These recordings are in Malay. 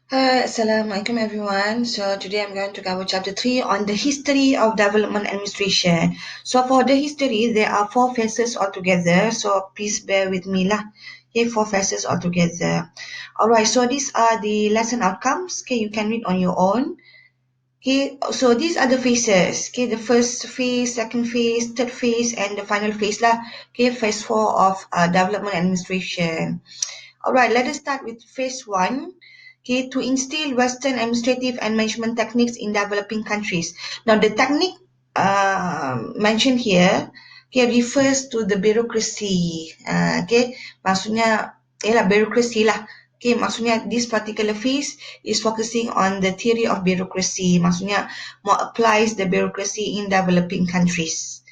Hi, Assalamualaikum everyone. So today I'm going to cover chapter 3 on the history of development administration. So for the history, there are 4 phases altogether. So please bear with me lah. Okay, 4 phases altogether. Alright, so these are the lesson outcomes. Okay, you can read on your own. Okay, so these are the phases. Okay, the first phase, second phase, third phase, and the final phase lah. Okay, phase 4 of development administration. Alright, let us start with phase 1. Okay, to instill Western administrative and management techniques in developing countries. Now, the technique mentioned here, okay, refers to the bureaucracy. Okay, maksudnya, ialah bureaucracy lah. Okay, maksudnya this particular phase is focusing on the theory of bureaucracy. Maksudnya more applies the bureaucracy in developing countries.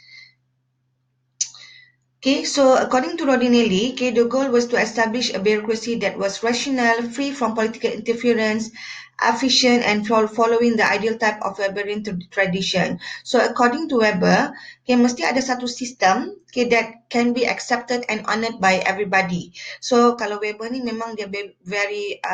Okay, so according to Rodinelli, okay, the goal was to establish a bureaucracy that was rational, free from political interference, efficient, and following the ideal type of Weberian tradition. So according to Weber, okay, mesti ada satu sistem, okay, that can be accepted and honoured by everybody. So kalau Weber ni memang dia very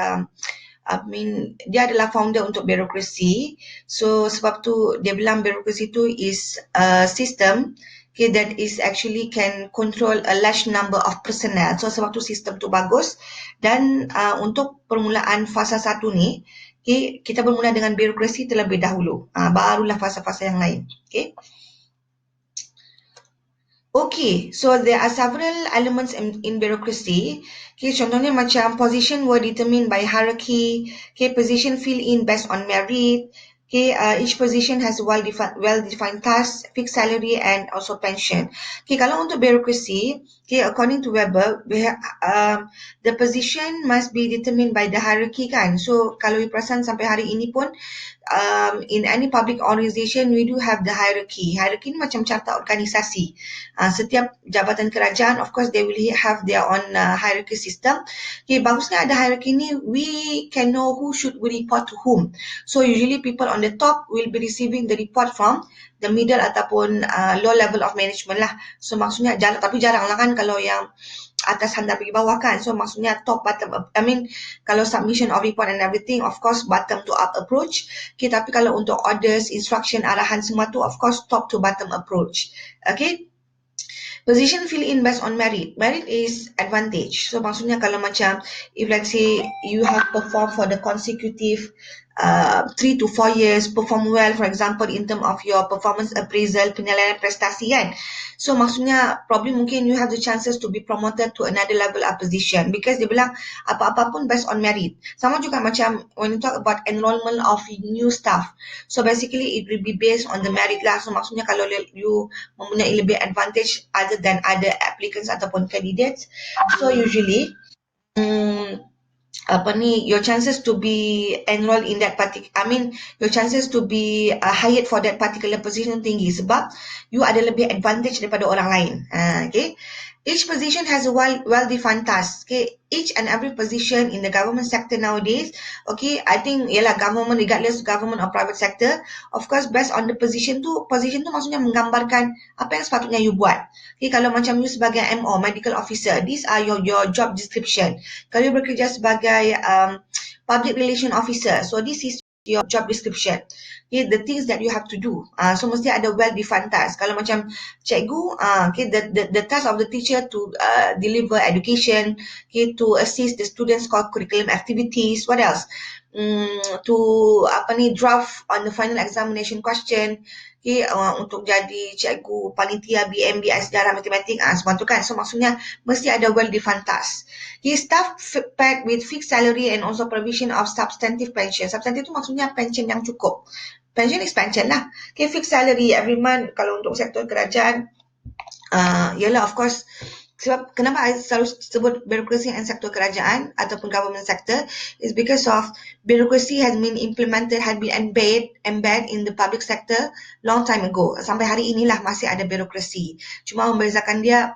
dia adalah founder untuk birokrasi. So sebab tu dia bilang birokrasi tu is a system, okay, that is actually can control a large number of personnel. So sebab tu sistem tu bagus. Dan untuk permulaan fasa 1 ni, okay, kita bermula dengan birokrasi terlebih dahulu. Barulah fasa-fasa yang lain. Okay. Okay, so there are several elements in bureaucracy. Okay, contohnya macam position were determined by hierarchy. Okay, position fill in based on merit. Okay, each position has well-defined tasks, fixed salary, and also pension. Okay, kalau untuk bureaucracy, okay, according to Weber, the position must be determined by the hierarchy kan. So kalau you perasan sampai hari ini pun, in any public organisation we do have the hierarchy. Hierarchy ni macam carta organisasi. Setiap jabatan kerajaan, of course they will have their own hierarchy system. Okay, bagusnya ada hierarchy ni, we can know who should we report to whom. So usually people on the top will be receiving the report from the middle ataupun low level of management lah. So maksudnya tapi jarang lah kan kalau yang atas hantar pergi bawah kan. So maksudnya top bottom up. I mean kalau submission of report and everything, of course bottom to up approach. Okay, tapi kalau untuk orders, instruction, arahan semua tu, of course top to bottom approach. Okay. Position fill in based on merit. Merit is advantage. So maksudnya kalau macam if let's say you have performed for the consecutive 3 to 4 years, perform well for example in term of your performance appraisal, penilaian prestasi kan. So maksudnya probably mungkin you have the chances to be promoted to another level up position because dia bilang apa-apa pun based on merit. Sama juga macam when you talk about enrollment of new staff. So basically it will be based on the merit lah. So maksudnya kalau you mempunyai lebih advantage other than other applicants ataupun candidates, so usually your chances to be enrolled in that particular, your chances to be hired for that particular position tinggi sebab you ada lebih advantage daripada orang lain. Okay. Each position has a well-defined task. Okay, each and every position in the government sector nowadays, okay, I think ialah government, regardless government or private sector, of course based on the position tu maksudnya menggambarkan apa yang sepatutnya you buat. Okay, kalau macam you sebagai MO, medical officer, these are your job description. Kalau you bekerja sebagai public relation officer, so this is your job description. Okay, the things that you have to do. So mesti ada well-defined task. Kalau macam cikgu, okay, the task of the teacher to deliver education, okay, to assist the students curriculum activities. What else? To draft on the final examination question. Okay, untuk jadi cikgu panitia BMBI sejarah matematik, semua tu kan. So maksudnya mesti ada well-defined task. Okay, staff paid with fixed salary and also provision of substantive pension. Substantive tu maksudnya pension yang cukup. Pension is pension lah. Okay, fixed salary every month kalau untuk sektor kerajaan. Yalah, of course, sebab kenapa I selalu sebut birokrasi and sektor kerajaan ataupun government sector is because of birokrasi has been implemented, had been embed in the public sector long time ago. Sampai hari inilah masih ada birokrasi. Cuma membezakan dia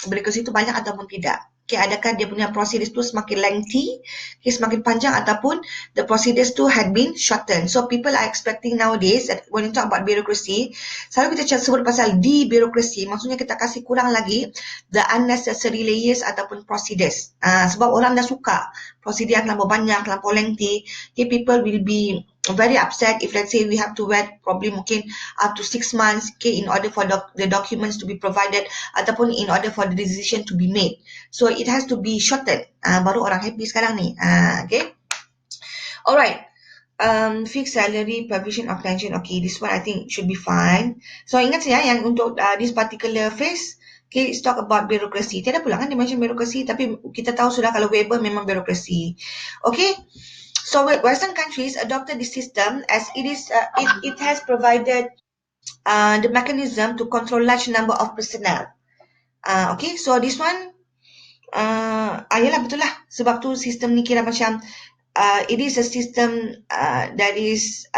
birokrasi itu banyak ataupun tidak. Okay, adakah dia punya procedures tu semakin lengthy, okay, semakin panjang, ataupun the procedures tu had been shortened. So people are expecting nowadays that when you talk about bureaucracy, selalu kita sebut pasal de-bureaucracy, maksudnya kita kasih kurang lagi the unnecessary layers ataupun procedures. Sebab orang dah suka prosedur yang terlampau banyak, terlampau lengthy. Okay, people will be very upset if let's say we have to wait probably mungkin up to 6 months, okay, in order for the documents to be provided ataupun in order for the decision to be made. So it has to be shortened. Baru orang happy sekarang ni. Okay. Alright. Fixed salary, provision of pension. Okay, this one I think should be fine. So ingat saya yang untuk this particular phase, okay, let's talk about bureaucracy. Tiada pula kan dia mention bureaucracy, tapi kita tahu sudah kalau waiver memang bureaucracy. Okay. So Western countries adopted this system as it has provided the mechanism to control large number of personnel. Okay, so this one, yalah betul lah. Sebab tu sistem ni kira macam, it is a system that is,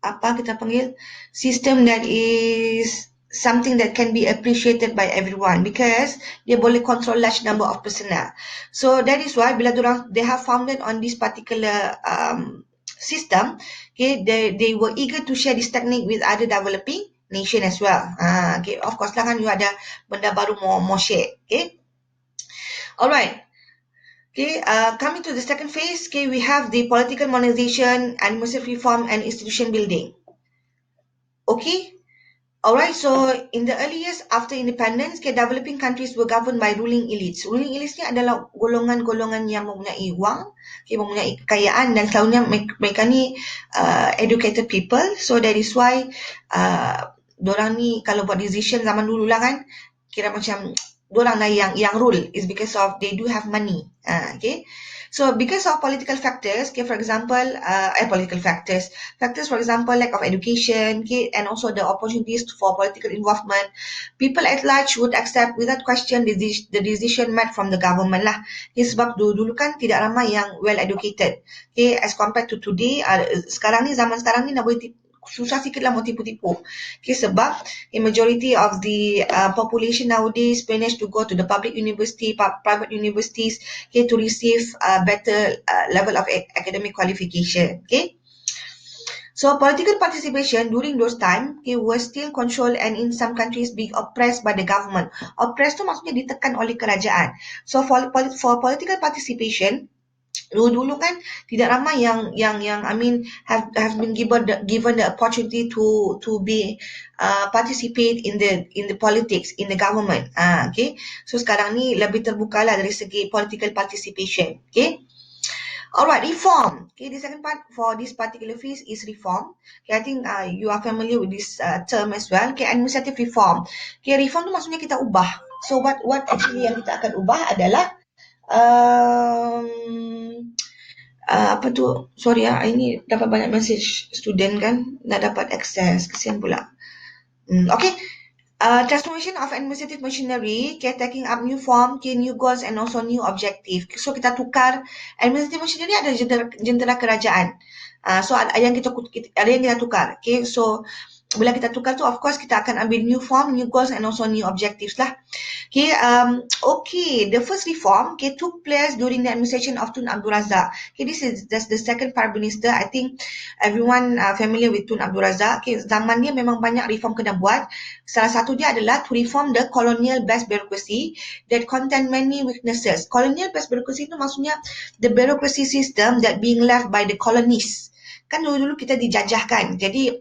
apa kita panggil? System that is something that can be appreciated by everyone because dia boleh control large number of personnel. So that is why bila they have founded on this particular system, okay, they were eager to share this technique with other developing nation as well. Okay, of course lah kan you ada benda baru mau share. Okay, alright. Okay, coming to the second phase, okay, we have the political modernization, administrative reform, and institution building. Okay. Alright, so in the early years after independence, okay, developing countries were governed by ruling elites. Ruling elites ni adalah golongan-golongan yang mempunyai wang, okay, mempunyai kekayaan, dan selalunya mereka ni educated people. So that is why dorang ni kalau buat decision zaman dulu lah kan, kira macam dorang lah yang rule is because of they do have money. Okay. So because of political factors, okay, for example, factors, for example, lack of education, okay, and also the opportunities for political involvement, people at large would accept without question the decision made from the government lah. Okay, sebab dulu kan tidak ramai yang well educated. Okay, as compared to today, zaman sekarang ni nak boleh susah sikit lah mau tipu-tipu. Okay, sebab a majority of the population nowadays manage to go to the public university, private universities, okay, to receive a better level of academic qualification. Okay. So political participation during those time, okay, was still controlled and in some countries being oppressed by the government. Oppressed tu maksudnya ditekan oleh kerajaan. So for political participation, dulu kan tidak ramai yang I mean have been given the opportunity to be participate in the politics, in the government. Okay, so sekarang ni lebih terbuka lah dari segi political participation. Okay. Alright, reform. Okay, the second part for this particular phase is reform. Okay, I think you are familiar with this term as well. Okay, administrative reform. Okay, reform tu maksudnya kita ubah. So what actually yang kita akan ubah adalah apa tu, sorry ini dapat banyak message student kan, nak dapat access, kesian pula. Okay, transformation of administrative machinery, okay, taking up new form, okay, new goals and also new objective. So kita tukar administrative machinery, ada jentera kerajaan. So ada yang kita tukar. Okay, so bila kita tukar tu, of course kita akan ambil new form, new goals and also new objectives lah. Okay, the first reform, okay, took place during the administration of Tun Abdul Razak. Okay, that's the second Prime Minister. I think everyone familiar with Tun Abdul Razak. Okay, zaman dia memang banyak reform kena buat. Salah satu dia adalah to reform the colonial-based bureaucracy that contain many weaknesses. Colonial-based bureaucracy itu maksudnya the bureaucracy system that being left by the colonies. Kan dulu-dulu kita dijajahkan. Jadi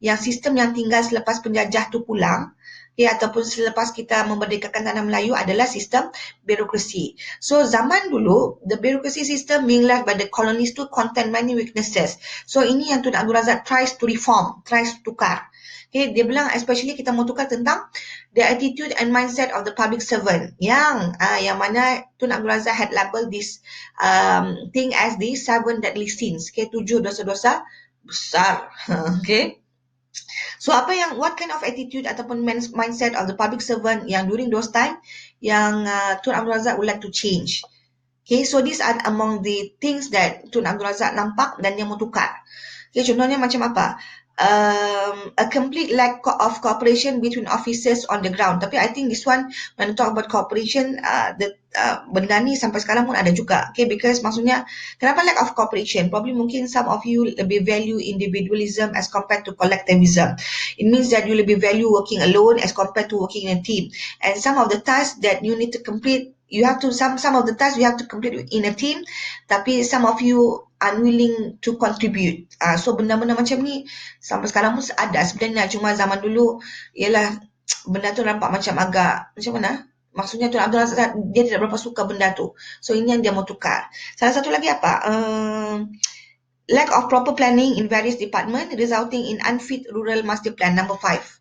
yang sistem yang tinggal selepas penjajah tu pulang, ya, ataupun selepas kita memerdekakan tanah Melayu adalah sistem birokrasi. So zaman dulu, the bureaucracy system being left by the colonies to contain many weaknesses. So ini yang Tun Abdul Razak tries to reform, tries to tukar. Okay, dia bilang especially kita mau tukar tentang the attitude and mindset of the public servant. Yang mana Tun Abdul Razak had labeled this thing as the 7 deadly sins. Okay, 7 dosa-dosa besar. Okay. So what kind of attitude ataupun mindset of the public servant yang during those time yang Tun Abdul Razak would like to change. Okay, so these are among the things that Tun Abdul Razak nampak dan dia mau tukar. Okay, contohnya macam apa? a complete lack of cooperation between officers on the ground. Tapi I think this one, when we talk about cooperation, benda ni sampai sekarang pun ada juga. Okay, because maksudnya kenapa lack of cooperation? Probably mungkin some of you lebih value individualism as compared to collectivism. It means that you lebih value working alone as compared to working in a team. And some of the tasks that you need to complete, you have to some of the tasks you have to complete in a team, tapi some of you unwilling to contribute. So benda-benda macam ni sampai sekarang pun ada sebenarnya, cuma zaman dulu ialah benda tu nampak macam agak macam mana, maksudnya Tun Abdul Razak dia tidak berapa suka benda tu, so ini yang dia mau tukar. Salah satu lagi apa, lack of proper planning in various department resulting in unfit rural master plan, number 5.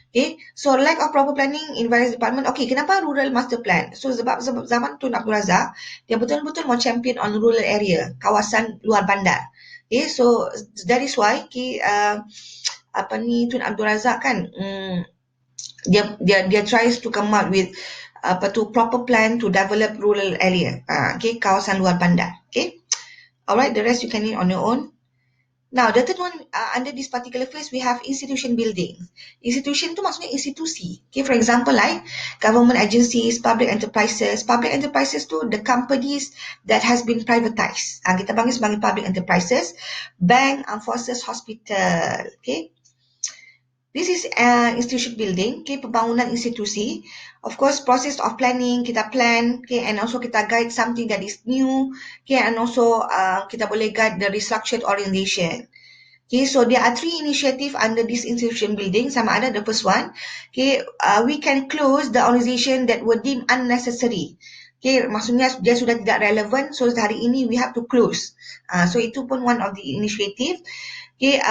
Okay, so lack of proper planning in various department. Okay, kenapa rural master plan? So sebab zaman Tun Abdul Razak, dia betul-betul mau champion on rural area, kawasan luar bandar. Okay, so that is why Tun Abdul Razak kan, dia tries to come out with proper plan to develop rural area. Okay, kawasan luar bandar. Okay, alright, the rest you can read on your own. Now, the third one, under this particular phase, we have institution building. Institution tu maksudnya institusi. Okay, for example, like government agencies, public enterprises. Public enterprises tu the companies that has been privatized. Kita panggil sebagai public enterprises. Bank, armed forces, hospital. Okay. This is institution building, okay, pembangunan institusi. Of course, process of planning, kita plan, okay, and also kita guide something that is new, okay, and also kita boleh guide the restructured organization. Okay, so there are 3 initiatives under this institution building. Sama ada the first one, okay, we can close the organization that were deemed unnecessary. Okay, maksudnya dia sudah tidak relevan, so hari ini we have to close. So itu pun one of the initiative. Okay,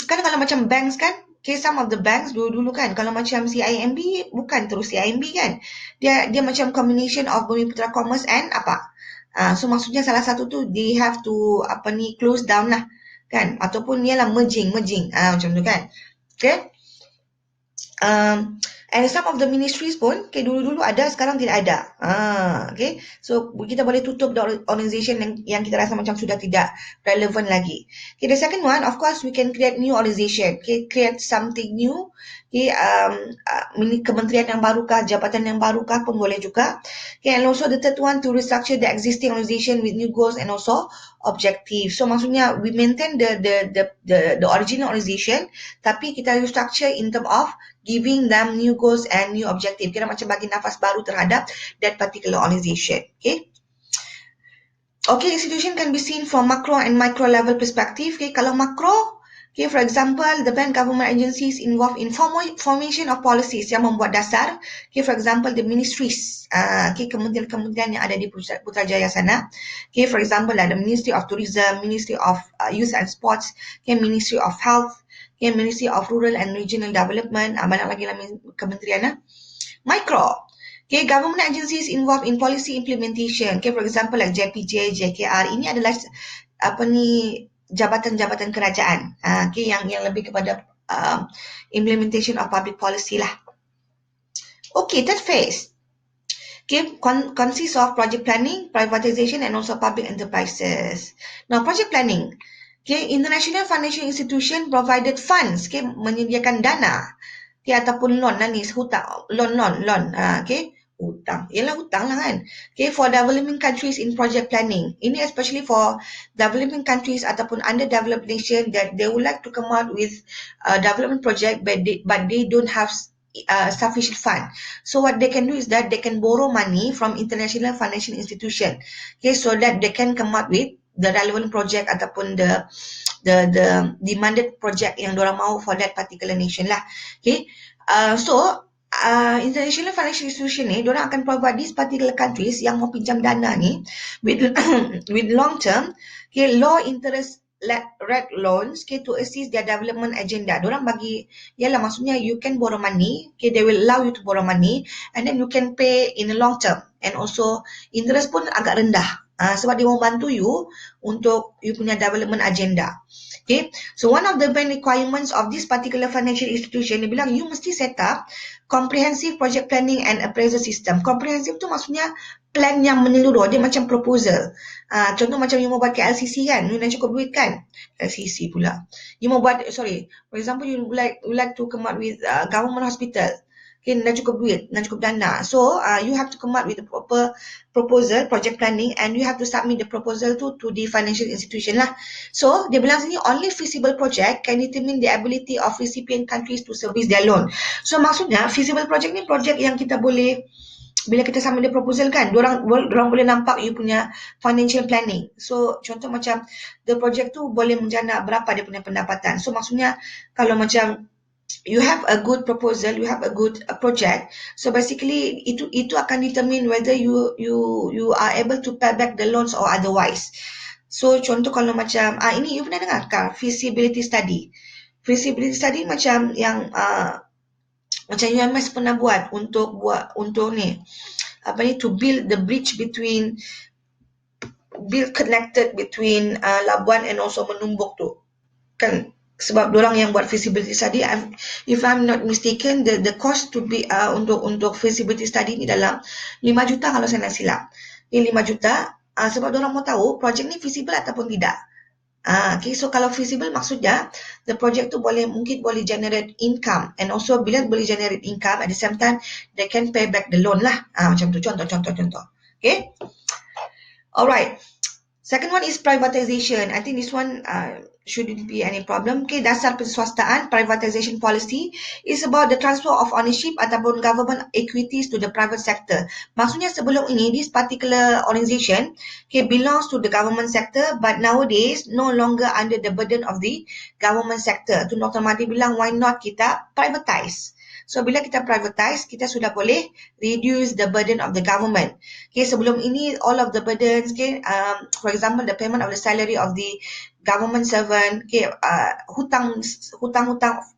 kan kalau macam banks kan, okay, some of the banks dulu-dulu kan, kalau macam CIMB bukan terus CIMB kan, dia macam combination of Bumi Putra Commerce and apa, so maksudnya salah satu tu they have to close down lah kan, ataupun ialah merging macam tu kan. Okay, and some of the ministries pun, okay, dulu-dulu ada, sekarang tidak ada. Okay, so kita boleh tutup the organization yang kita rasa macam sudah tidak relevant lagi. Okay, the second one, of course, we can create new organization. Okay, create something new. Okay, kementerian yang barukah, jabatan yang barukah pun boleh juga. Okay, and also the third one, to restructure the existing organization with new goals and also objectives. So maksudnya we maintain the original organization, tapi kita restructure in terms of giving them new goals and new objective. Kira macam bagi nafas baru terhadap that particular organization. Okay. Okay, institution can be seen from macro and micro level perspective. Okay, kalau macro, okay, for example, the bank government agencies involved in formation of policies yang membuat dasar. Okay, for example, the ministries, okay, kementerian-kementerian yang ada di Putrajaya sana. Okay, for example, the Ministry of Tourism, Ministry of Youth and Sports, okay, Ministry of Health, okay, Ministry of Rural and Regional Development, banyak lagi kementerian. Micro, okay, government agencies involved in policy implementation. Okay, for example, like JPJ, JKR, ini adalah jabatan-jabatan kerajaan. Okay, yang lebih kepada implementation of public policy lah. Okay, third phase. Okay, consists of project planning, privatization, and also public enterprises. Now, project planning. Okay, international financial institution provided funds, okay, menyediakan dana, okay, ataupun loan lah ni, hutang, loan, okay, hutang, ialah hutang lah kan, okay, for developing countries in project planning. Ini especially for developing countries ataupun underdeveloped nation that they would like to come out with a development project, but they don't have sufficient fund. So what they can do is that they can borrow money from international financial institution, okay, so that they can come up with the relevant project ataupun the demanded project yang diorang mahu for that particular nation lah. Okay, so international financial institution ni diorang akan provide these particular countries yang mau pinjam dana ni with with long term, okay, low interest rate loans, okay, to assist their development agenda. Diorang bagi, yalah maksudnya you can borrow money, okay, they will allow you to borrow money and then you can pay in a long term, and also interest pun agak rendah. Sebab dia mau bantu you untuk you punya development agenda. Okay, so one of the main requirements of this particular financial institution, dia bilang you mesti set up comprehensive project planning and appraisal system. Comprehensive tu maksudnya plan yang menyeluruh, dia macam proposal. Contoh macam you mau buat KLCC kan, you nak cukup duit kan? LCC pula. You mau buat, for example, you like to come up with government hospital. Okay, nak cukup duit, nak cukup dana. So, you have to come up with a proper proposal, project planning, and you have to submit the proposal to the financial institution lah. So, dia bilang sini, only feasible project can determine the ability of recipient countries to service their loan. So, maksudnya, feasible project ni project yang kita boleh, bila kita submit the proposal kan, dorang boleh nampak you punya financial planning. So, contoh macam, the project tu boleh menjana berapa dia punya pendapatan. So, maksudnya, kalau macam, you have a good proposal, you have a good project. So basically itu akan determine whether you are able to pay back the loans or otherwise. So contoh kalau macam ini you pernah dengar kan feasibility study. Feasibility study macam yang macam UMS pernah buat untuk ni to build the bridge between connected between Labuan and also Menumbuk tu. Kan sebab diorang yang buat feasibility study, if I'm not mistaken, the cost to be untuk feasibility study ni dalam 5 juta kalau saya nak silap. Ini 5 juta sebab diorang mau tahu projek ni feasible ataupun tidak. Okay, so kalau feasible maksudnya the project tu mungkin boleh generate income, and also bila boleh generate income at the same time they can pay back the loan lah. Macam tu contoh. Okay, alright. Second one is privatization. I think this one shouldn't be any problem. Okay, dasar penswastaan, privatization policy is about the transfer of ownership ataupun government equities to the private sector. Maksudnya sebelum ini, this particular organization belongs to the government sector, but nowadays no longer under the burden of the government sector. Tu Dr. Mahdi bilang, why not kita privatize? So, bila kita privatize, kita sudah boleh reduce the burden of the government. Okay, sebelum ini, all of the burdens, for example, the payment of the salary of the government servant, hutang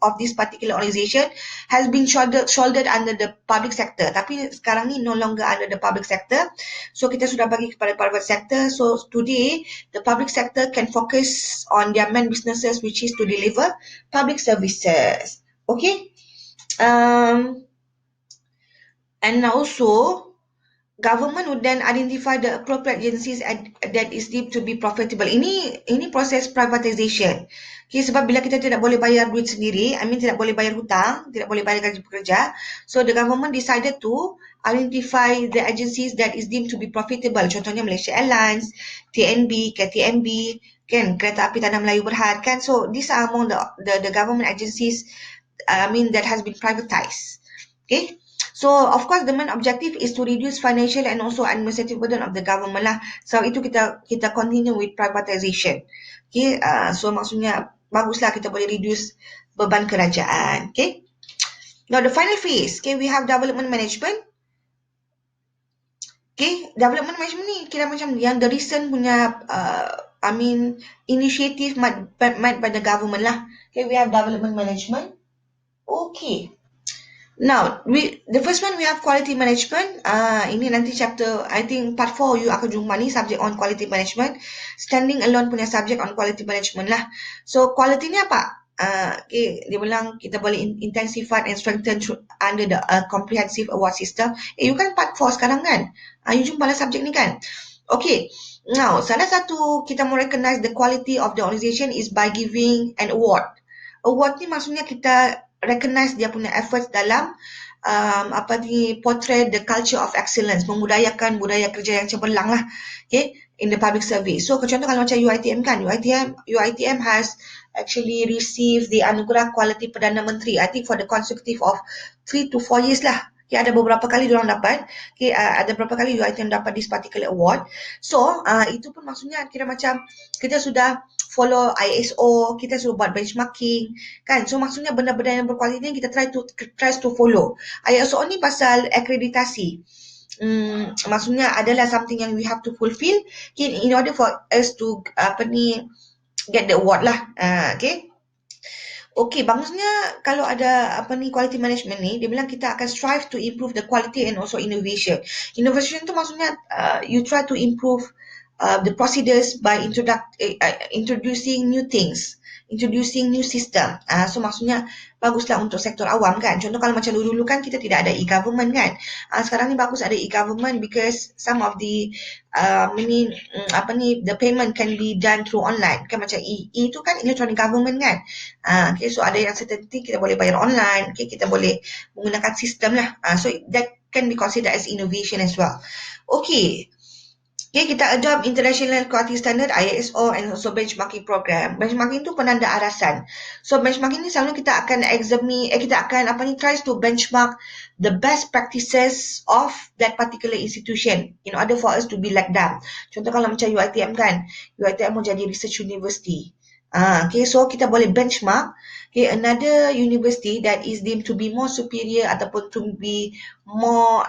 of this particular organization has been shouldered under the public sector. Tapi sekarang ni no longer under the public sector. So, kita sudah bagi kepada private sector. So, today, the public sector can focus on their main businesses, which is to deliver public services. Okay? And also, government would then identify the appropriate agencies that is deemed to be profitable. Ini proses privatization. Okay, sebab bila kita tidak boleh bayar duit sendiri, tidak boleh bayar hutang, tidak boleh bayar gaji pekerja, so the government decided to identify the agencies that is deemed to be profitable. Contohnya Malaysia Airlines, TNB, KTMB, kan, Kereta Api Tanah Melayu Berhad, kan. So these are among the government agencies that has been privatized. Okay, so of course the main objective is to reduce financial and also administrative burden of the government lah. So itu kita continue with privatization. Okay, so maksudnya baguslah kita boleh reduce beban kerajaan. Okay, now the final phase, okay, we have development management. Okay, development management ni kira macam yang the recent punya initiative made by the government lah. Okay, we have development management. Okay. Now, the first one we have quality management. Ini nanti chapter, I think part 4 you akan jumpa ni subject on quality management. Standing alone punya subject on quality management lah. So, quality ni apa? Okay, dia bilang kita boleh intensify and strengthen under the comprehensive award system. You kan part 4 sekarang kan? You jumpa lah subject ni kan? Okay. Now, salah satu kita mau recognize the quality of the organization is by giving an award. Award ni maksudnya kita recognize dia punya efforts dalam portray the culture of excellence, memudayakan budaya kerja yang cemerlang lah, okay, in the public service. So contoh kalau macam UiTM kan, UiTM has actually received the Anugerah Kualiti Perdana Menteri, I think for the consecutive of 3 to 4 years lah. Okay, ada beberapa kali diorang dapat. Okay, ada beberapa kali UiTM dapat this particular award. So, itu pun maksudnya kira macam kita sudah follow ISO, kita sudah buat benchmarking, kan? So, maksudnya benda-benda yang berkualiti ni kita try to follow. ISO ni pasal akreditasi. Maksudnya adalah something yang we have to fulfill, okay, in order for us to get the award lah. Okay. Okay, bagusnya kalau ada quality management ni, dia bilang kita akan strive to improve the quality and also innovation. Innovation tu maksudnya you try to improve the procedures by introducing new things, introducing new system. So maksudnya baguslah untuk sektor awam kan. Contoh kalau macam dulu-dulu kan kita tidak ada e-government kan. Sekarang ni bagus ada e-government because some of the the payment can be done through online kan, macam itu kan electronic government kan. Okay, so ada yang certain thing kita boleh bayar online, okay, kita boleh menggunakan sistem lah. So that can be considered as innovation as well. Okay, kita adopt international quality standard ISO and also benchmarking program. Benchmarking tu penanda arasan. So benchmarking ni selalu kita akan tries to benchmark the best practices of that particular institution in order for us to be like them. Contoh kalau macam UiTM kan, UiTM mau jadi research university. Okay, so kita boleh benchmark another university that is deemed to be more superior ataupun to be more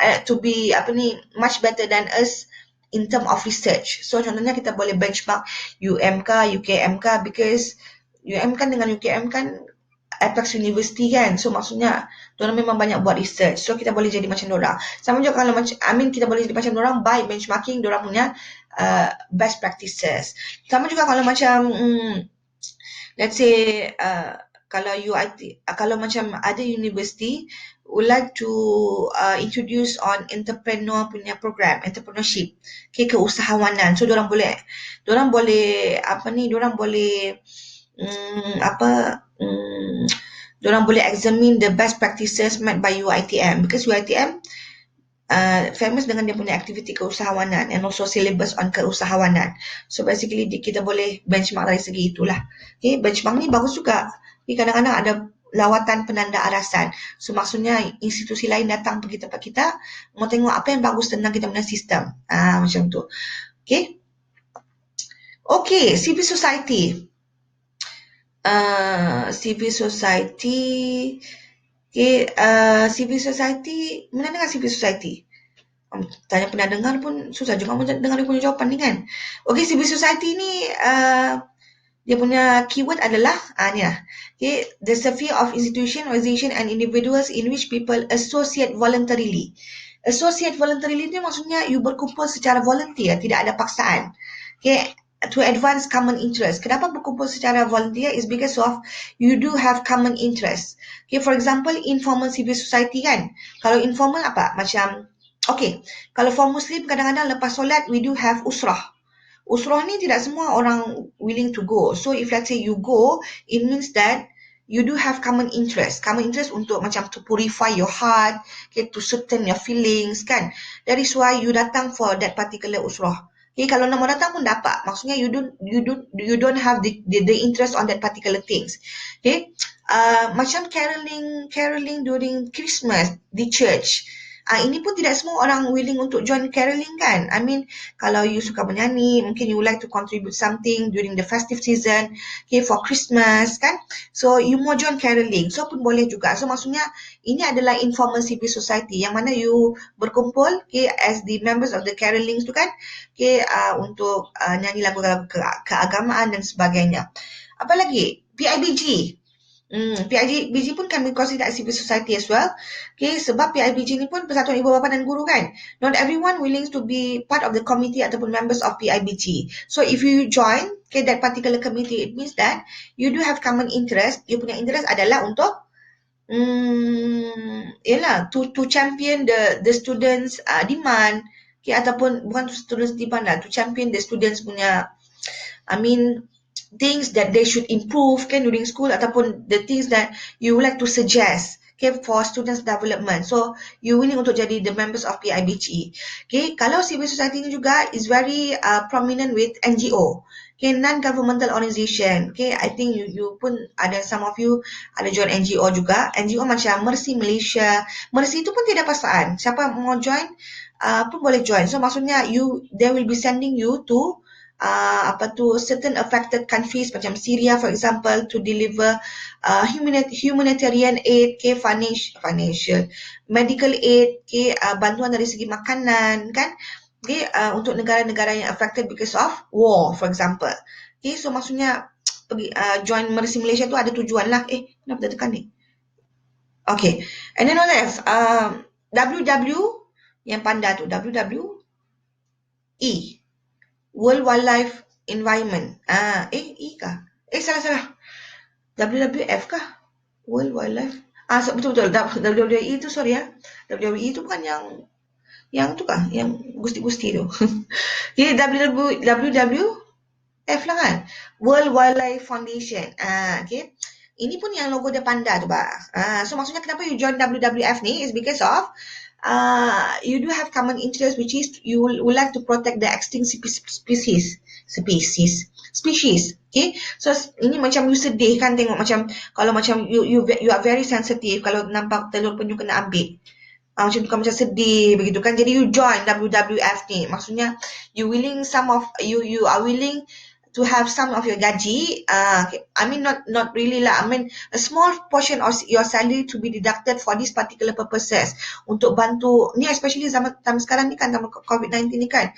much better than us in term of research. So contohnya kita boleh benchmark UM ke, UKM ke, because UM kan dengan UKM kan Apex University kan. So maksudnya diorang memang banyak buat research. So kita boleh jadi macam diorang. Sama juga kalau kita boleh jadi macam diorang by benchmarking diorang punya best practices. Sama juga kalau macam let's say kalau macam ada university would like to introduce on entrepreneur punya program, entrepreneurship, keusahawanan. So diorang boleh diorang boleh examine the best practices made by UiTM, because UiTM famous dengan dia punya aktiviti keusahawanan and also syllabus on keusahawanan. So basically kita boleh benchmark dari segi itulah. Okay, benchmark ni bagus juga. Kadang-kadang ada lawatan penanda arasan. So maksudnya institusi lain datang pergi tempat kita mau tengok apa yang bagus tentang kita punya sistem. Macam tu. Okay. Okay, civil society. Civil society. Okay, civil society, mana dengar civil society? Tanya pernah dengar pun susah juga mau dengar dia punya jawapan ni kan. Okay, civil society ni dia punya keyword adalah ni lah. Okay, the sphere of institution, organization and individuals in which people associate voluntarily. Associate voluntarily ni maksudnya you berkumpul secara volunteer, tidak ada paksaan. Okay, to advance common interest. Kenapa berkumpul secara volunteer is because of you do have common interest. Okay, for example, informal civil society kan. Kalau informal apa? Macam, okay, kalau for Muslim kadang-kadang lepas solat we do have usrah. Usrah ni tidak semua orang willing to go. So if let's say you go, it means that you do have common interest. Common interest untuk macam to purify your heart, okay, to soften your feelings kan. That is why you datang for that particular usrah. Okay, kalau nak mau datang pun dapat. Maksudnya you don't have the interest on that particular things. Okay, macam caroling during Christmas di church. Ini pun tidak semua orang willing untuk join caroling kan. I mean, kalau you suka menyanyi, mungkin you like to contribute something during the festive season, okay, for Christmas kan. So you mau join caroling, so pun boleh juga. So maksudnya ini adalah informal civil society yang mana you berkumpul, okay, as the members of the caroling tu kan, okay, untuk nyanyi lagu-lagu keagamaan dan sebagainya. Apa lagi? PIBG. PIBG pun kami consider civil society as well. Okay, sebab PIBG ni pun Persatuan Ibu Bapa dan Guru kan. Not everyone willing to be part of the committee ataupun members of PIBG. So if you join that particular committee, it means that you do have common interest. You punya interest adalah untuk to champion the students demand, okay, ataupun bukan students demand lah, to champion the students punya things that they should improve kan during school, ataupun the things that you would like to suggest, okay, for students development. So you willing untuk jadi the members of PIBG. Okay, kalau civil society ni juga is very prominent with NGO, okay, non-governmental organisation. Okay, I think you pun ada, some of you ada join NGO juga. NGO macam Mercy Malaysia. Mercy itu pun tidak paksaan. Siapa mau join pun boleh join. So maksudnya they will be sending you to certain affected countries macam Syria for example, to deliver humanitarian aid, okay, financial, medical aid, okay, bantuan dari segi makanan kan, okay, untuk negara-negara yang affected because of war for example. Okay, so maksudnya pergi join Mercy Malaysia tu ada tujuan lah. Kenapa dia tekan ni? Okay, and then on left WW yang panda tu, WWE. World Wildlife Environment. E kah? Salah. WWF kah? World Wildlife. Betul-betul. WWE tu, sorry ya. WWE tu bukan yang tu kah? Yang gusti-gusti tu. Jadi WWF lah kan. World Wildlife Foundation. Okay. Ini pun yang logo dia panda tu bah. So maksudnya kenapa you join WWF ni is because of you do have common interest, which is you would like to protect the extinct species. Okay. So ini macam you sedih kan tengok macam kalau macam you are very sensitive kalau nampak telur penyu kena ambil. Macam bukan macam sedih begitu kan. Jadi you join WWF ni. Maksudnya you are willing to have some of your gaji. I mean not really lah. I mean a small portion of your salary to be deducted for this particular purposes untuk bantu ni, especially zaman sekarang ni kan, zaman COVID-19 ni kan.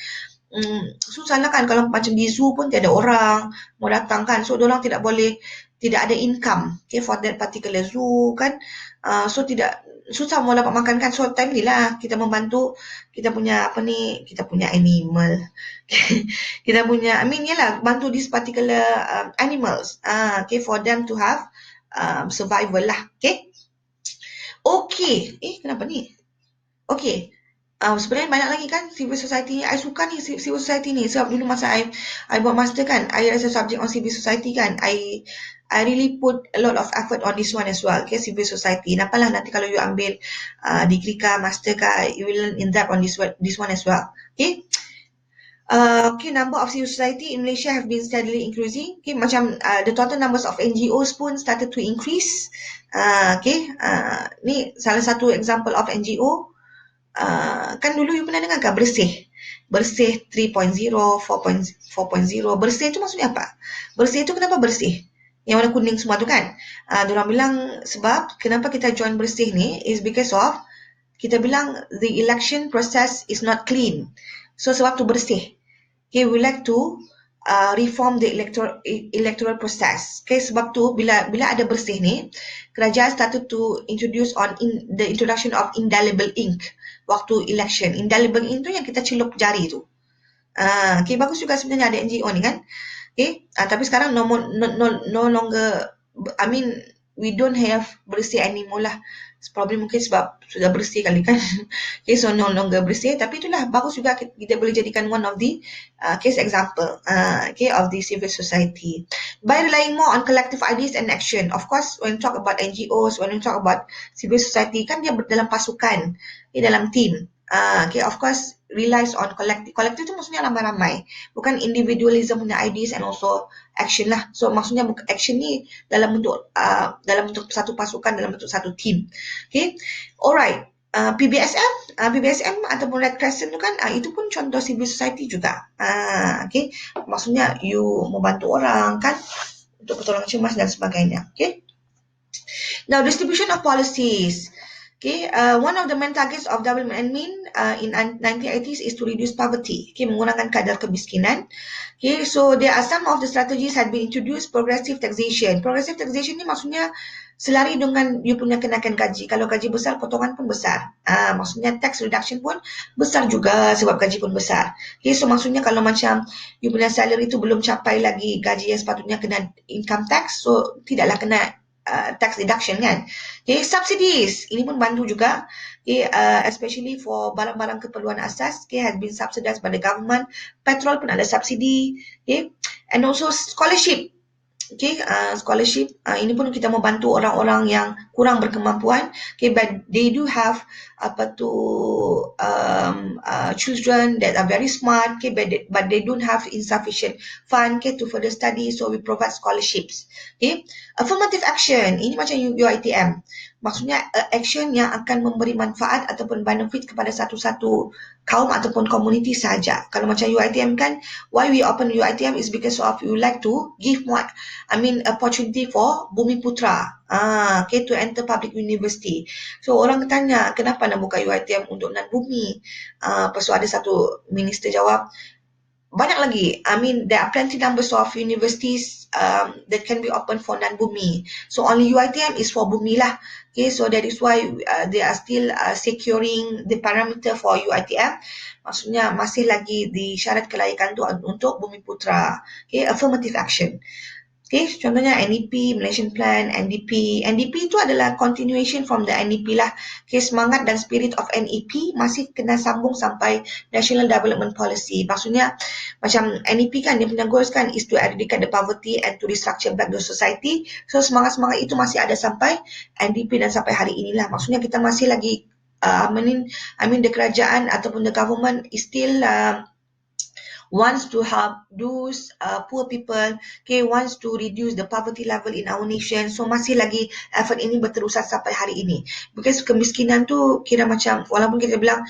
Susah lah kan kalau macam di zoo pun tiada orang mau datang kan, so diorang tidak ada income, okay, for that particular zoo kan. So tidak susah mau dapat makan kan, so time ni lah kita membantu kita punya animal. Kita punya, I mean yalah, bantu this particular animals, okay, for them to have survival lah. Okay, kenapa ni? Okay. Sebenarnya banyak lagi kan civil society ni. I suka ni civil society ni sebab dulu masa I buat master kan, I rasa subject on civil society kan, I really put a lot of effort on this one as well. Okay, civil society. Nampaklah nanti kalau you ambil degree kah, master kah, you will learn in depth on this one as well. Okay. Okay, number of civil society in Malaysia have been steadily increasing. Okay, macam the total numbers of NGOs pun started to increase. Ni salah satu example of NGO. Kan dulu you pernah dengar kan Bersih 3.0, 4.0. Bersih tu maksudnya apa? Bersih tu kenapa bersih? Yang warna kuning semua tu kan. Diorang bilang sebab kenapa kita join Bersih ni is because of kita bilang the election process is not clean. So sebab tu bersih. Okay, we like to reform the electoral process. Okay, sebab tu bila ada Bersih ni, kerajaan started to introduce the introduction of indelible ink waktu election. Indelible ink tu yang kita celup jari tu. Okay, bagus juga sebenarnya ada NGO ni kan. Okay, tapi sekarang no longer, I mean we don't have Bersih anymore lah. Probably mungkin sebab sudah bersih kali kan. Okay, so no longer Bersih, tapi itulah bagus juga kita boleh jadikan one of the case example okay, of the civil society by relying more on collective ideas and action. Of course, when we talk about NGOs, when we talk about civil society kan dia dalam pasukan, dalam team. Okay, of course relies on collective. Collective tu maksudnya ramai-ramai, bukan individualism punya ideas and also action lah. So maksudnya action ni dalam bentuk satu pasukan, dalam bentuk satu team. Okay, alright. PBSM ataupun Red Crescent tu kan, itu pun contoh civil society juga. Okay, maksudnya you membantu orang kan untuk pertolongan cemas dan sebagainya. Okay. Now, distribution of policies. Okay, one of the main targets of development admin in 1980s is to reduce poverty. Okay, mengurangkan kadar kemiskinan. Okay, so there are some of the strategies had been introduced. Progressive taxation. Progressive taxation ni maksudnya selari dengan you punya kenaikan gaji. Kalau gaji besar, potongan pun besar. Maksudnya tax reduction pun besar juga sebab gaji pun besar. Okay, so maksudnya kalau macam you punya salary tu belum capai lagi gaji yang sepatutnya kena income tax, so tidaklah kena tax deduction kan. Okay, subsidies ini pun bantu juga. Okay, especially for barang-barang keperluan asas, okay, has been subsidized by the government. Petrol pun ada subsidi. Okay, and also scholarship. Okay, scholarship ini pun kita membantu orang-orang yang kurang berkemampuan. Okay, but they do have children that are very smart. Okay, but they don't have insufficient fund, okay, to further study. So we provide scholarships. Okay, affirmative action ini macam UiTM. Maksudnya action yang akan memberi manfaat ataupun benefit kepada satu-satu kaum ataupun community saja. Kalau macam UiTM kan, why we open UiTM is because of we like to give more, opportunity for Bumi Putra, okay, to enter public university. So orang tanya, kenapa nak buka UiTM untuk nan bumi? Lepas tu ada satu minister jawab, banyak lagi. I mean, there are plenty numbers of universities that can be open for non-bumi. So only UiTM is for bumi lah. Okay, so that is why they are still securing the parameter for UiTM. Maksudnya masih lagi di syarat kelayakan tu untuk bumi putra. Okay, affirmative action. Okay, contohnya NEP, Malaysian Plan, NDP. NDP itu adalah continuation from the NEP lah. Okay, semangat dan spirit of NEP masih kena sambung sampai National Development Policy. Maksudnya, macam NEP kan, dia punya goals kan is to eradicate the poverty and to restructure back the society. So, semangat-semangat itu masih ada sampai NDP dan sampai hari inilah. Maksudnya, kita masih lagi, the kerajaan ataupun the government is still wants to help those poor people, okay, wants to reduce the poverty level in our nation. So masih lagi effort ini berterusan sampai hari ini. Because kemiskinan tu kira macam, walaupun kita bilang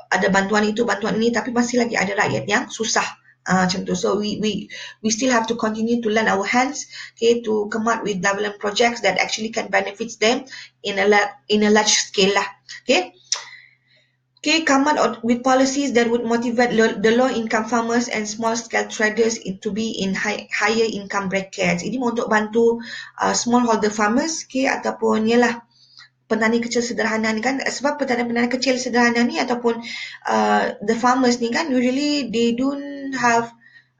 ada bantuan itu, bantuan ini, tapi masih lagi ada rakyat yang susah. Macam tu. So we still have to continue to lend our hands, okay, to come up with development projects that actually can benefit them in a large scale lah. Okay. Okay, come out with policies that would motivate the low-income farmers and small-scale traders to be in higher income brackets. Ini untuk bantu smallholder farmers, okay, ataupun ialah petani kecil sederhana ni kan, sebab petani-petani kecil sederhana ni ataupun the farmers ni kan, usually they don't have,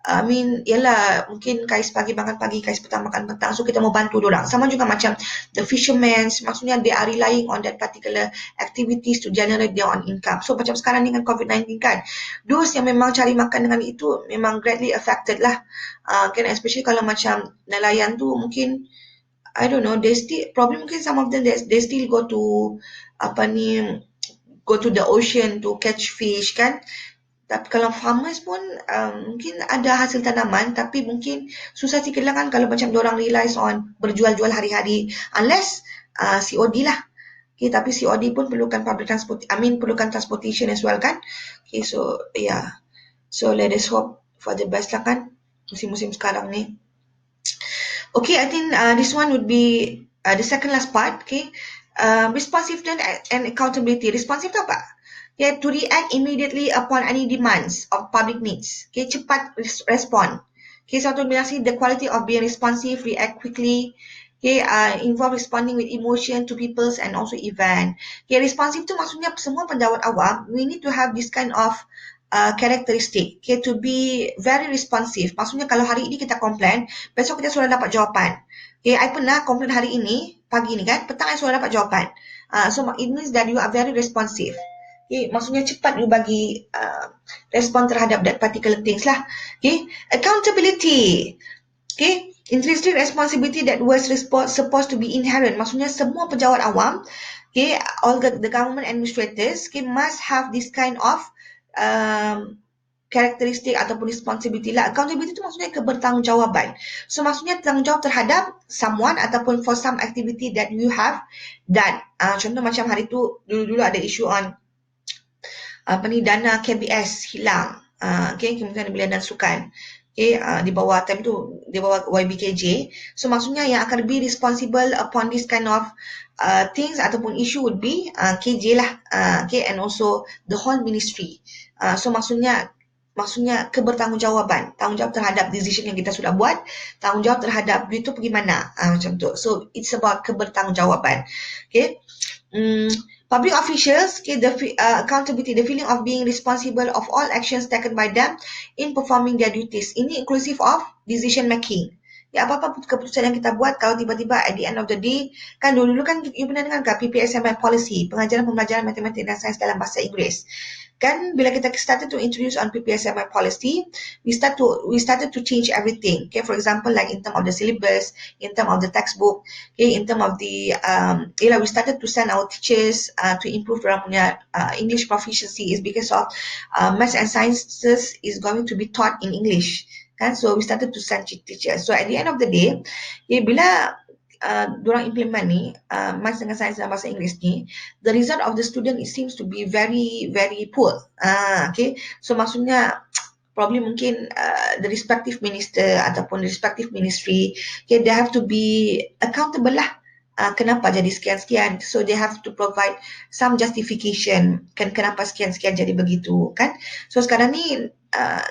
ialah mungkin kais pagi makan pagi, kais petang makan petang, so kita mau bantu diorang. Sama juga macam the fishermen, maksudnya they are relying on that particular activities to generate their own income. So macam sekarang ni dengan COVID-19 kan, those yang memang cari makan dengan itu memang greatly affected lah. Kan, especially kalau macam nelayan tu mungkin, I don't know, they still, probably mungkin some of them they still go to go to the ocean to catch fish kan. Tapi kalau farmers pun mungkin ada hasil tanaman, tapi mungkin susah sikit lah kan kalau macam diorang relies on berjual-jual hari-hari, unless COD lah. Okay, tapi COD pun perlukan perlukan transportation as well kan. Okay, so yeah, so let us hope for the best lah kan musim-musim sekarang ni. Okay, I think this one would be the second last part. Okay, responsiveness and accountability. Responsive tu apa? Okay, to react immediately upon any demands of public needs. Okay, cepat respon. Okay, satu bilang sini, the quality of being responsive, react quickly. Okay, involve responding with emotion to people's and also event. Okay, responsive tu maksudnya semua penjawat awam, we need to have this kind of characteristic. Okay, to be very responsive. Maksudnya kalau hari ini kita komplain, besok kita sudah dapat jawapan. Okay, I pernah komplain hari ini, pagi ni kan, petang I sudah dapat jawapan. So it means that you are very responsive. Okay, maksudnya cepat you bagi respon terhadap that particular things lah. Okay, accountability. Okay, intrinsic responsibility that was supposed to be inherent. Maksudnya semua pejabat awam, okay, all the government administrators, okay, must have this kind of karakteristik ataupun responsibility lah. Accountability itu maksudnya kebertanggungjawaban. So maksudnya tanggungjawab terhadap someone ataupun for some activity that you have done. Contoh macam hari tu dulu ada isu on dana KBS hilang, okay, Kementerian Belia dan Sukan, okay, di bawah time tu, di bawah YBKJ. So maksudnya yang akan be responsible upon this kind of things ataupun issue would be KJ lah, okay, and also the whole ministry. So maksudnya kebertanggungjawaban, tanggungjawab terhadap decision yang kita sudah buat, tanggungjawab terhadap duit tu pergi mana, macam tu. So it's about kebertanggungjawaban. Okay. Public officials, okay, the accountability, the feeling of being responsible of all actions taken by them in performing their duties. Ini inclusive of decision making. Ya, apa-apa keputusan yang kita buat, kalau tiba-tiba at the end of the day, kan dulu kan you pernah dengar kan PPSMI policy, pengajaran pembelajaran matematik dan sains dalam bahasa Inggeris. Kan bila kita started to introduce on PPSMI policy, we started to change everything. Okay, for example, like in terms of the syllabus, in terms of the textbook, okay, in terms of the we started to send our teachers to improve their English proficiency is because of maths and sciences is going to be taught in English. Kan, so we started to send teachers. So at the end of the day, okay, bila diorang implement ni maths dengan sains dalam bahasa Inggeris ni, the result of the student it seems to be very very poor. Okay, so maksudnya probably mungkin the respective minister ataupun the respective ministry, okay, they have to be accountable lah. Kenapa jadi sekian-sekian, so they have to provide some justification kan kenapa sekian-sekian jadi begitu kan. So sekarang ni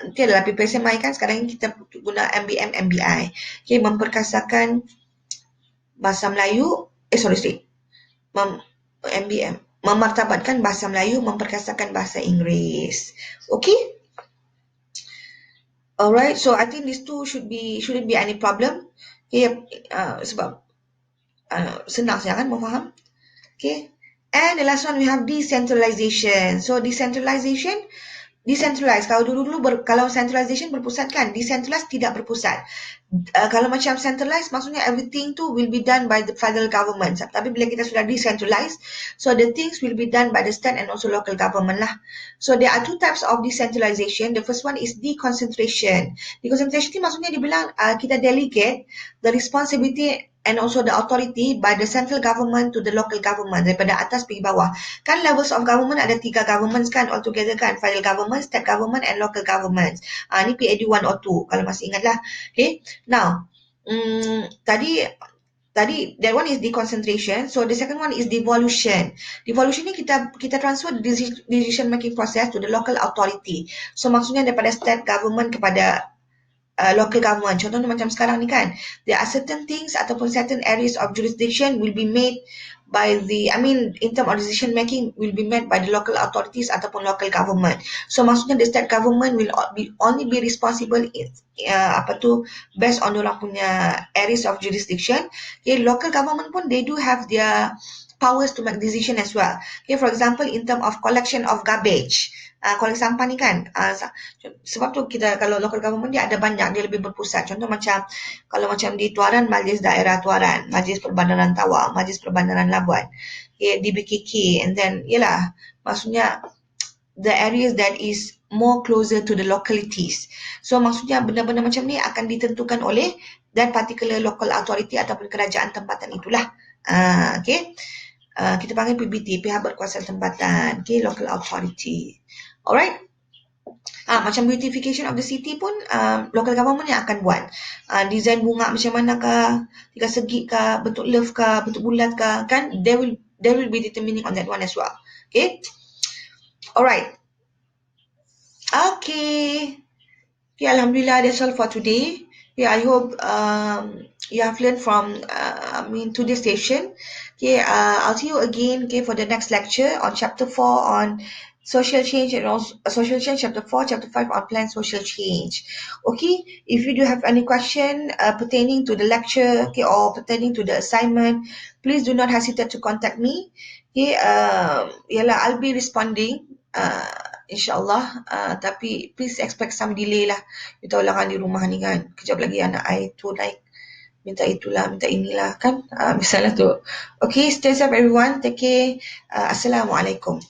nanti adalah PPSMI kan, sekarang ni kita guna MBM, MBI. Okay, memperkasakan bahasa Melayu, MBM, memartabatkan bahasa Melayu, memperkasakan bahasa Inggeris. Okay? Alright, so I think these two shouldn't be any problem. Okay, sebab senang saja kan memfaham. Okay, and the last one we have decentralization. So decentralized. Kalau kalau centralization berpusat kan, decentralized tidak berpusat. Kalau macam centralized, maksudnya everything tu will be done by the federal government. Tapi bila kita sudah decentralized, so the things will be done by the state and also local government lah. So there are two types of decentralization. The first one is deconcentration. Deconcentration ni maksudnya dibilang kita delegate the responsibility and also the authority by the central government to the local government, daripada atas pergi bawah. Kan levels of government ada 3 governments kan altogether kan, federal government, state government and local government. Ni PAD390 kalau masih ingat lah. Okay, now tadi that one is deconcentration. So the second one is devolution. Devolution ni kita transfer the decision making process to the local authority. So maksudnya daripada state government kepada local government. Contohnya macam sekarang ni kan, there are certain things ataupun certain areas of jurisdiction will be made by in terms of decision making will be made by the local authorities ataupun local government. So maksudnya the state government will only be responsible based on orang punya areas of jurisdiction. Okay, local government pun they do have their powers to make decision as well. Okay, for example, in terms of collection of garbage, koleksi sampah ni kan, sebab tu kita kalau local government dia ada banyak, dia lebih berpusat. Contoh macam kalau macam di Tuaran, Majlis Daerah Tuaran, Majlis Perbandaran Tawau, Majlis Perbandaran Labuan, okay, DBKK, and then yalah, maksudnya the areas that is more closer to the localities. So maksudnya benda-benda macam ni akan ditentukan oleh that particular local authority ataupun kerajaan tempatan itulah. Okay, kita panggil PBT, pihak berkuasa tempatan. Okay, local authority. Alright. Macam beautification of the city pun local government yang akan buat. Design bunga macam mana kah, tiga segi kah, bentuk love kah, bentuk bulat kah, kan, they will be determining on that one as well. Okay. Alright. Okay. Okay, Alhamdulillah, that's all for today. Yeah, I hope you have learned from today's session. Okay, I'll see you again, okay, for the next lecture on chapter 4 on social change, and also social change chapter 4, chapter 5 on planned social change. Okay, if you do have any question pertaining to the lecture, okay, or pertaining to the assignment, please do not hesitate to contact me. Okay, I'll be responding InsyaAllah, tapi please expect some delay lah. You tahu lah kan di rumah ni kan, kejap lagi anak I tu naik, minta itulah, minta inilah kan, misalnya tu. Okay, stay safe everyone, take care. Assalamualaikum.